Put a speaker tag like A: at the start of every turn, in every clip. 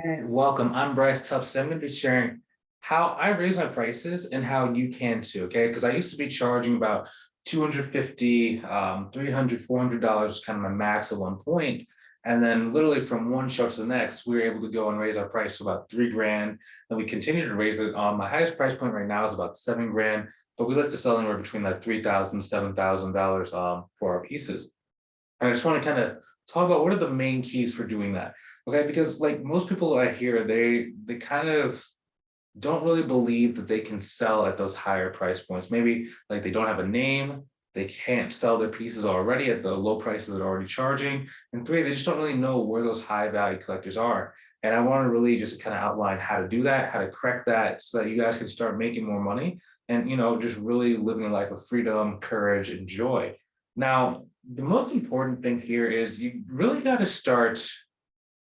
A: And welcome. I'm Bryce Tubbs I. I'm going to be sharing how I raise my prices and how you can too. Okay, because I used to be charging about 250, 300, $400, kind of my max at one point. And then literally from one show to the next, we were able to go and raise our price to about 3 grand. And we continue to raise it. My highest price point right now is about 7 grand, but we like to sell anywhere between like $3,000, $7,000 for our pieces. And I just want to kind of talk about what are the main keys for doing that. Okay, because like most people I hear, they kind of don't really believe that they can sell at those higher price points. Maybe like they don't have a name, they can't sell their pieces already at the low prices they're already charging. And three, they just don't really know where those high value collectors are. And I want to really just kind of outline how to do that, how to correct that so that you guys can start making more money and just really living a life of freedom, courage, and joy. Now, the most important thing here is you really got to start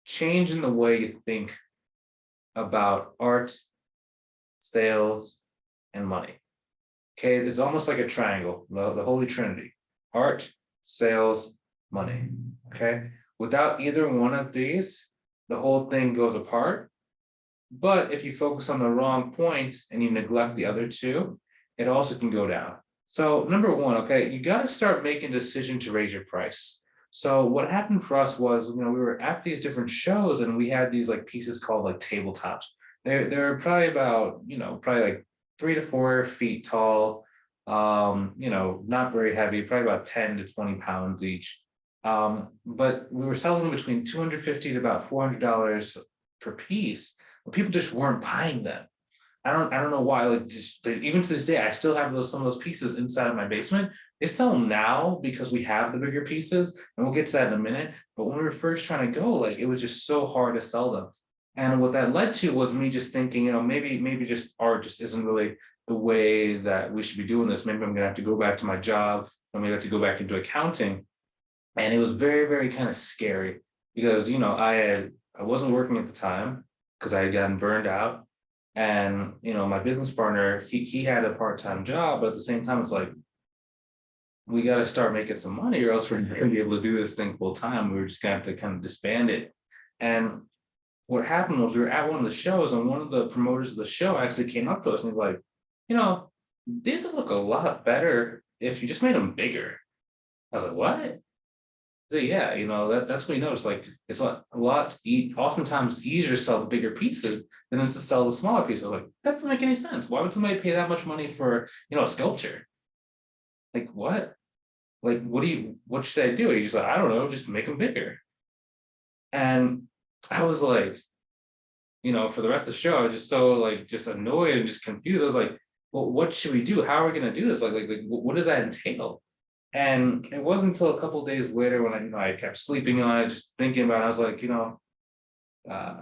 A: changing the way you think about art, sales, and money. Okay, it's almost like a triangle, the Holy Trinity: art, sales, money. Okay, without either one of these, the whole thing goes apart. But if you focus on the wrong point and you neglect the other two, it also can go down. So number one, okay, you got to start making a decision to raise your price. So what happened for us was, we were at these different shows and we had these like pieces called like tabletops. They're probably about, probably like 3 to 4 feet tall, not very heavy, probably about 10 to 20 pounds each. But we were selling them between 250 to about $400 per piece, but people just weren't buying them. I don't know why. Like even to this day, I still have some of those pieces inside of my basement. They sell them now because we have the bigger pieces, and we'll get to that in a minute. But when we were first trying to go, like it was just so hard to sell them. And what that led to was me just thinking, maybe just art just isn't really the way that we should be doing this. Maybe I'm gonna have to go back to my job, or maybe I have to go back into accounting. And it was very, very kind of scary because I wasn't working at the time because I had gotten burned out. And my business partner, he had a part-time job, but at the same time, it's like we got to start making some money, or else we're not going to be able to do this thing full time. We were just going to have to kind of disband it. And what happened was we were at one of the shows, and one of the promoters of the show actually came up to us and he's like, these would look a lot better if you just made them bigger. I was like, what? So yeah, that's what you notice. Like it's oftentimes easier to sell the bigger pieces than it is to sell the smaller pieces. Like that doesn't make any sense. Why would somebody pay that much money for a sculpture? Like what? Like what should I do? And he's just like, I don't know, just make them bigger. And I was like, for the rest of the show, I was just so like just annoyed and just confused. I was like, well, what should we do? How are we gonna do this? Like what does that entail? And it wasn't until a couple of days later when I kept sleeping on it, just thinking about it, I was like,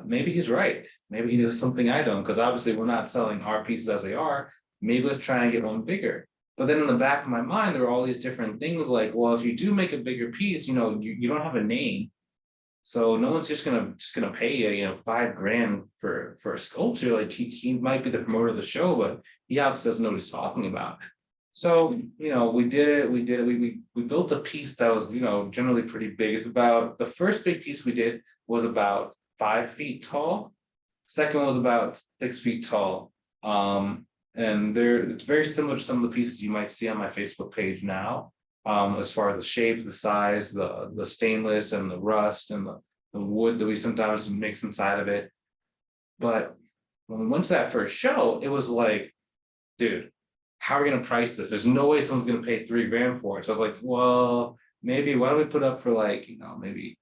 A: maybe he's right. Maybe he knows something I don't, because obviously we're not selling our pieces as they are. Maybe let's try and get one bigger. But then in the back of my mind, there were all these different things like, well, if you do make a bigger piece, you don't have a name. So no one's just gonna pay you, 5 grand for a sculpture. Like he might be the promoter of the show, but he obviously doesn't know what he's talking about. So, we did it. We built a piece that was, generally pretty big. The first big piece we did was about 5 feet tall. Second one was about 6 feet tall. And it's very similar to some of the pieces you might see on my Facebook page now, as far as the shape, the size, the stainless and the rust and the wood that we sometimes mix inside of it. But when we went to that first show, it was like, dude, how are we going to price this? There's no way someone's going to pay 3 grand for it. So I was like, well, maybe why don't we put up for like, maybe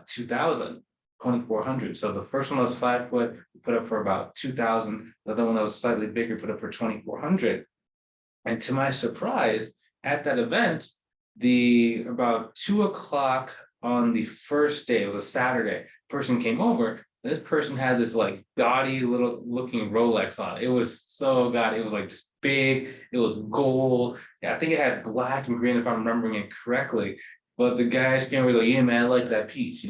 A: 2,000, 2,400. So the first one was 5 foot, we put up for about 2,000. The other one that was slightly bigger, put up for 2,400. And to my surprise, at that event, about 2 o'clock on the first day, it was a Saturday, person came over. This person had this like gaudy little looking Rolex on. It was so gaudy. It was like just big. It was gold. Yeah, I think it had black and green if I'm remembering it correctly. But the guy just came over like, yeah, man, I like that piece.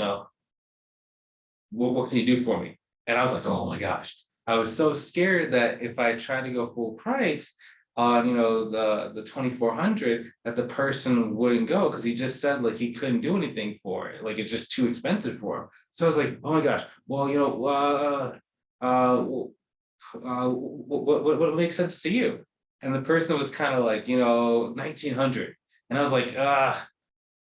A: What can you do for me? And I was like, oh my gosh. I was so scared that if I tried to go full price, on, the 2400, that the person wouldn't go because he just said like he couldn't do anything for it, like it's just too expensive for him. So I was like, oh my gosh, well, what makes sense to you? And the person was kind of like, 1900. And I was like,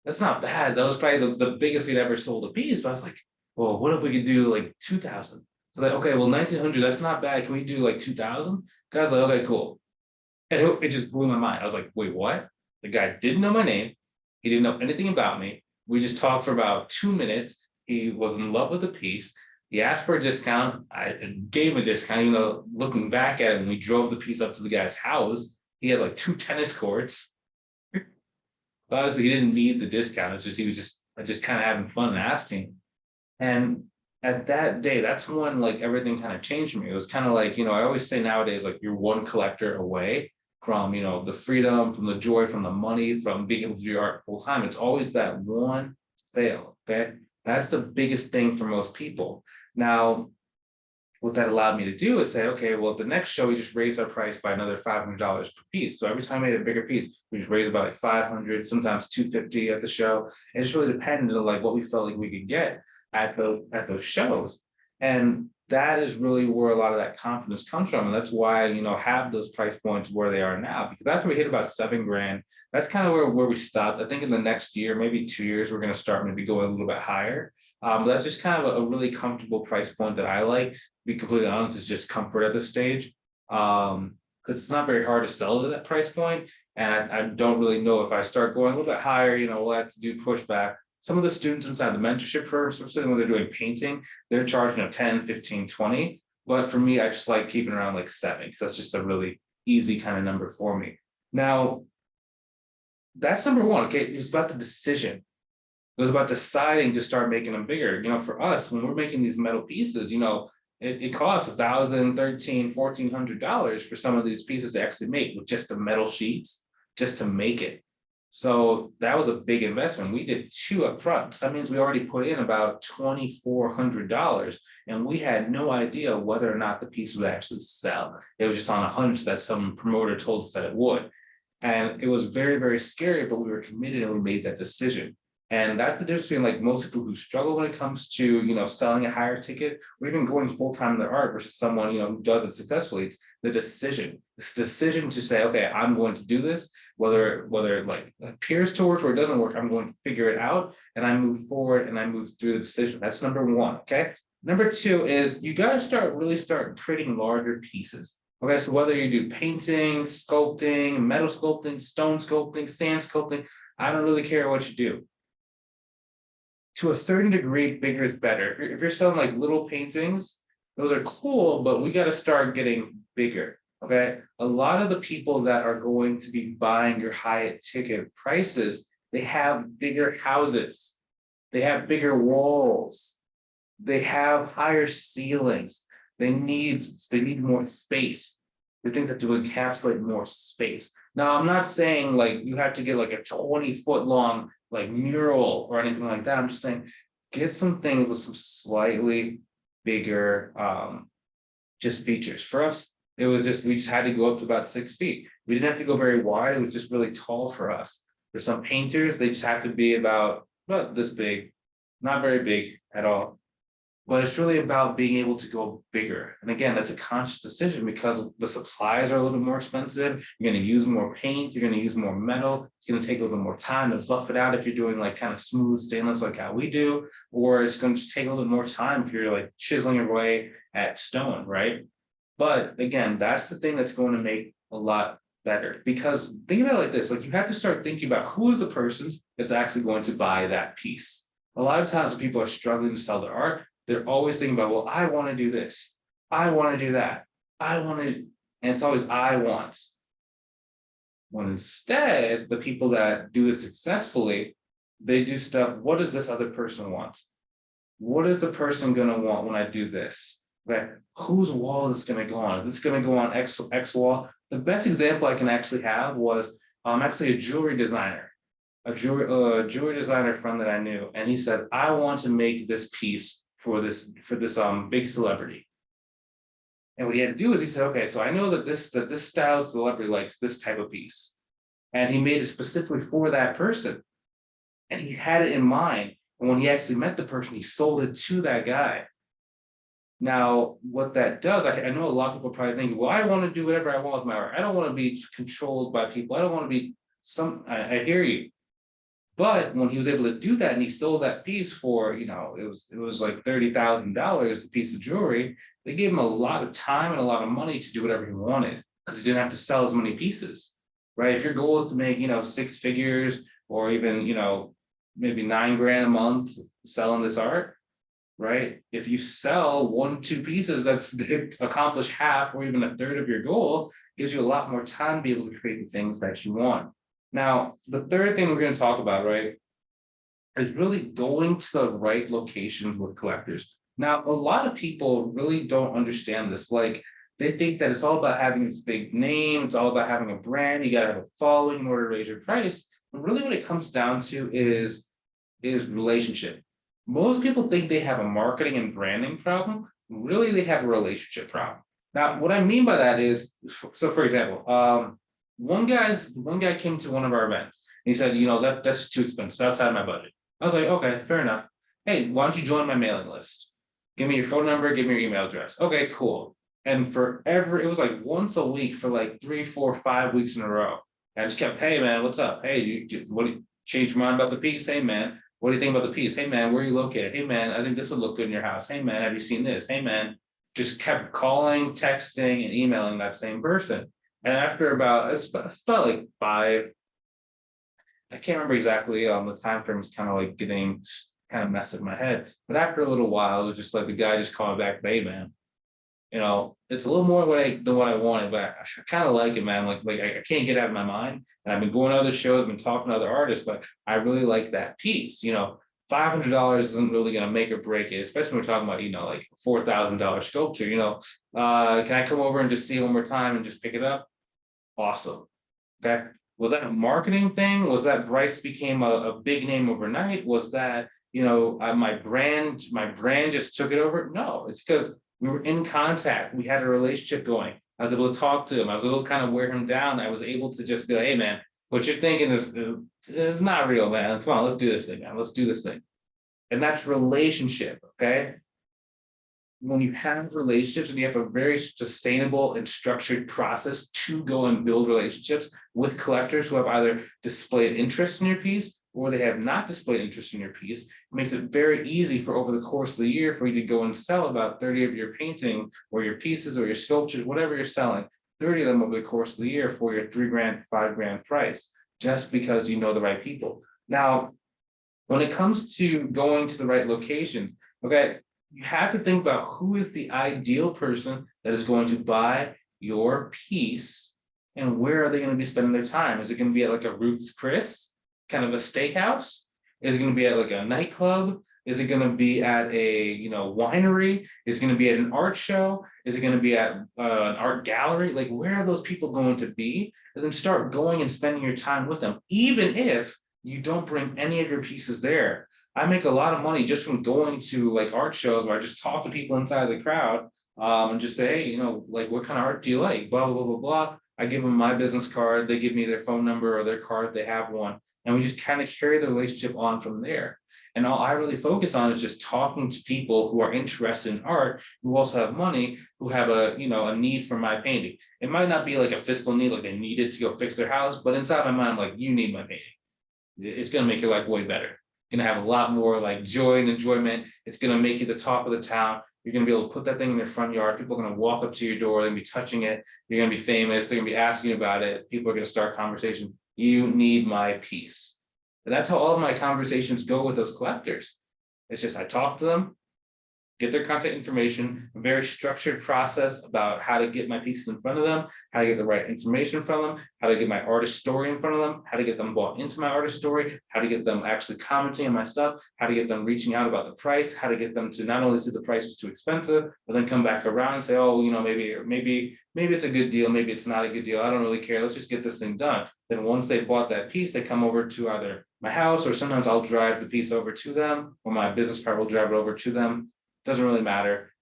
A: that's not bad. That was probably the biggest we'd ever sold a piece. But I was like, well, what if we could do like 2000? So like, okay, well, 1900, that's not bad. Can we do like 2000? I was like, okay, cool. And it just blew my mind. I was like, wait, what? The guy didn't know my name. He didn't know anything about me. We just talked for about 2 minutes. He was in love with the piece. He asked for a discount. I gave him a discount, looking back at it, when we drove the piece up to the guy's house, he had like 2 tennis courts. Obviously, he didn't need the discount. It's just he was just kind of having fun and asking. And at that day, that's when like everything kind of changed for me. It was kind of like, I always say nowadays, like you're one collector away from, the freedom, from the joy, from the money, from being able to do art full time. It's always that one sale. Okay. That's the biggest thing for most people. Now, what that allowed me to do is say, okay, well, the next show, we just raised our price by another $500 per piece. So every time we made a bigger piece, we just raised about like 500, sometimes 250 at the show. And it's really dependent on like what we felt like we could get at those shows. And that is really where a lot of that confidence comes from. And that's why, have those price points where they are now, because after we hit about 7 grand, that's kind of where we stopped. I think in the next year, maybe 2 years, we're going to start maybe going a little bit higher. But that's just kind of a really comfortable price point that I like. To be completely honest, is just comfort at this stage. Because it's not very hard to sell to that price point. And I don't really know if I start going a little bit higher, we'll have to do pushback. Some of the students inside the mentorship programs, especially when they're doing painting, they're charging 10, 15, 20. But for me, I just like keeping around like 7, because that's just a really easy kind of number for me. Now, that's number one. Okay, it's about the decision. It was about deciding to start making them bigger. For us, when we're making these metal pieces, it costs $1,000, $1,300, $1,400 for some of these pieces to actually make with just the metal sheets, just to make it. So that was a big investment. We did 2 up front. So that means we already put in about $2,400, and we had no idea whether or not the piece would actually sell. It was just on a hunch that some promoter told us that it would. And it was very, very scary, but we were committed and we made that decision. And that's the difference between like most people who struggle when it comes to, selling a higher ticket or even going full time in their art versus someone, who does it successfully. It's the decision. It's the decision to say, okay, I'm going to do this, whether it like appears to work or it doesn't work, I'm going to figure it out. And I move forward and I move through the decision. That's number one. Okay. Number 2 is you got to really start creating larger pieces. Okay. So whether you do painting, sculpting, metal sculpting, stone sculpting, sand sculpting, I don't really care what you do. To a certain degree, bigger is better. If you're selling like little paintings, those are cool, but we got to start getting bigger. Okay. A lot of the people that are going to be buying your high ticket prices, they have bigger houses, they have bigger walls, they have higher ceilings, they need more space. They think that to encapsulate more space. Now, I'm not saying like you have to get like a 20-foot long like mural or anything like that. I'm just saying get something with some slightly bigger just features. For us, it was just we just had to go up to about 6 feet. We didn't have to go very wide. It was just really tall for us. For some painters, they just have to be about this big, not very big at all. But it's really about being able to go bigger. And again, that's a conscious decision because the supplies are a little bit more expensive. You're going to use more paint. You're going to use more metal. It's going to take a little bit more time to buff it out if you're doing like kind of smooth stainless like how we do. Or it's going to just take a little bit more time if you're like chiseling your way at stone, right? But again, that's the thing that's going to make a lot better. Because think about it like this, like you have to start thinking about who is the person that's actually going to buy that piece. A lot of times when people are struggling to sell their art, they're always thinking about, well, I want to do this. I want to do that. I want to, and it's always I want. When instead, the people that do this successfully, they do stuff. What does this other person want? What is the person going to want when I do this? Okay. Whose wall is going to go on? If it's going to go on X wall. The best example I can actually have was actually a jewelry designer. A jewelry designer friend that I knew, and he said, I want to make this piece for this big celebrity. And what he had to do is he said, okay, so I know that this style celebrity likes this type of piece. And he made it specifically for that person. And he had it in mind. And when he actually met the person, he sold it to that guy. Now, what that does, I know a lot of people probably think, well, I want to do whatever I want with my art. I don't want to be controlled by people. I don't want to be I hear you. But when he was able to do that and he sold that piece for, it was like $30,000 a piece of jewelry, they gave him a lot of time and a lot of money to do whatever he wanted because he didn't have to sell as many pieces, right? If your goal is to make, six figures or even, maybe 9 grand a month selling this art, right? If you sell 1, 2 pieces, that's accomplish half or even a third of your goal, gives you a lot more time to be able to create the things that you want. Now, the third thing we're going to talk about, right, is really going to the right locations with collectors. Now, a lot of people really don't understand this. Like, they think that it's all about having this big name, it's all about having a brand, you got to have a following in order to raise your price. But really, what it comes down to is relationship. Most people think they have a marketing and branding problem. Really, they have a relationship problem. Now, what I mean by that is, so for example, one guy came to one of our events. And he said, that's too expensive. It's outside my budget. I was like, okay, fair enough. Hey, why don't you join my mailing list? Give me your phone number, give me your email address. Okay, cool. And it was like once a week for like 3, 4, 5 weeks in a row. And I just kept, hey man, what's up? Hey, what do you change your mind about the piece? Hey man, what do you think about the piece? Hey man, where are you located? Hey man, I think this would look good in your house. Hey man, have you seen this? Hey man, just kept calling, texting, and emailing that same person. And after it's about like 5, I can't remember exactly. The time frame is kind of like getting kind of messing in my head. But after a little while, it was just like the guy just called back, hey man, it's a little more than what I wanted, but I kind of like it, man. Like I can't get it out of my mind. And I've been going to other shows, I've been talking to other artists, but I really like that piece. $500 isn't really going to make or break it, especially when we're talking about, like $4,000 sculpture. Can I come over and just see it one more time and just pick it up? Awesome. Okay. Was that a marketing thing? Was that Bryce became a big name overnight? Was that, my brand just took it over? No, it's because we were in contact. We had a relationship going. I was able to talk to him. I was able to kind of wear him down. I was able to just be like, hey man, what you're thinking is not real, man. Come on, let's do this thing, man. Let's do this thing. And that's relationship. Okay. When you have relationships and you have a very sustainable and structured process to go and build relationships with collectors who have either displayed interest in your piece or they have not displayed interest in your piece, it makes it very easy for over the course of the year for you to go and sell about 30 of your painting or your pieces or your sculptures, whatever you're selling, 30 of them over the course of the year for your 3 grand, 5 grand price, just because you know the right people. Now, when it comes to going to the right location, okay, you have to think about who is the ideal person that is going to buy your piece and where are they going to be spending their time? Is it going to be at like a Roots Chris, kind of a steakhouse? Is it going to be at like a nightclub? Is it going to be at a winery? Is it going to be at an art show? Is it going to be at an art gallery? Like, where are those people going to be? And then start going and spending your time with them, even if you don't bring any of your pieces there. I make a lot of money just from going to like art shows where I just talk to people inside the crowd and just say, hey, like what kind of art do you like? Blah, blah, blah, blah. I give them my business card. They give me their phone number or their card if they have one. And we just kind of carry the relationship on from there. And all I really focus on is just talking to people who are interested in art, who also have money, who have a need for my painting. It might not be like a physical need, like they need it to go fix their house, but inside my mind, I'm like, you need my painting. It's going to make your life way better. Going to have a lot more like joy and enjoyment. It's going to make you the talk of the town. You're going to be able to put that thing in their front yard. People are going to walk up to your door. They're going to be touching it. You're going to be famous. They're going to be asking you about it. People are going to start conversation. You need my piece. And that's how all of my conversations go with those collectors. It's just I talk to them, get their contact information, a very structured process about how to get my pieces in front of them, how to get the right information from them, how to get my artist story in front of them, how to get them bought into my artist story, how to get them actually commenting on my stuff, how to get them reaching out about the price, how to get them to not only see the price is too expensive, but then come back around and say, oh, maybe it's a good deal, maybe it's not a good deal. I don't really care. Let's just get this thing done. Then once they bought that piece, they come over to either my house or sometimes I'll drive the piece over to them or my business card will drive it over to them. Doesn't really matter.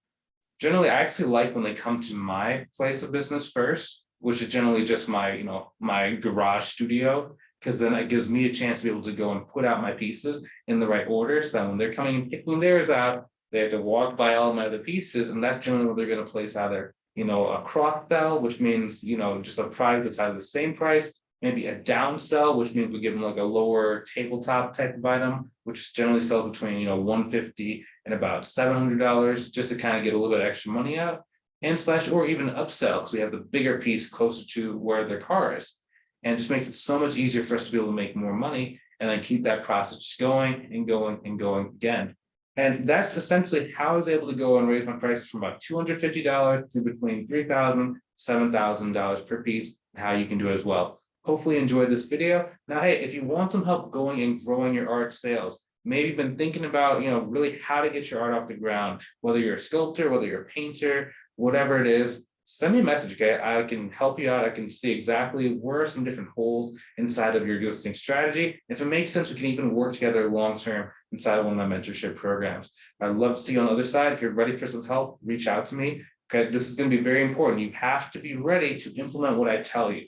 A: generally, I actually like when they come to my place of business first, which is generally just my, my garage studio, because then it gives me a chance to be able to go and put out my pieces in the right order. So when they're coming and picking theirs out, they have to walk by all my other pieces, and that's generally what they're going to place either, a cross sell, which means, just a product that's either the same price, maybe a down sell, which means we give them like a lower tabletop type of item, which generally sells between, 150 and about $700, just to kind of get a little bit extra money out, and slash or even upsell, because we have the bigger piece closer to where their car is. And it just makes it so much easier for us to be able to make more money and then keep that process just going and going and going again. And that's essentially how I was able to go and raise my prices from about $250 to between $3,000, $7,000 per piece, and how you can do it as well. Hopefully you enjoyed this video. Now, hey, if you want some help going and growing your art sales, maybe you've been thinking about, really how to get your art off the ground, whether you're a sculptor, whether you're a painter, whatever it is, send me a message, okay? I can help you out. I can see exactly where are some different holes inside of your existing strategy. If it makes sense, we can even work together long-term inside of one of my mentorship programs. I'd love to see you on the other side. If you're ready for some help, reach out to me, okay? This is gonna be very important. You have to be ready to implement what I tell you,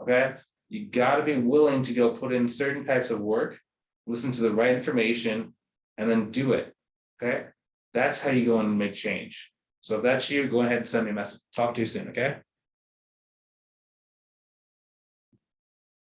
A: okay? You gotta be willing to go put in certain types of work, listen to the right information, and then do it, okay? That's how you go and make change. So if that's you, go ahead and send me a message. Talk to you soon, okay?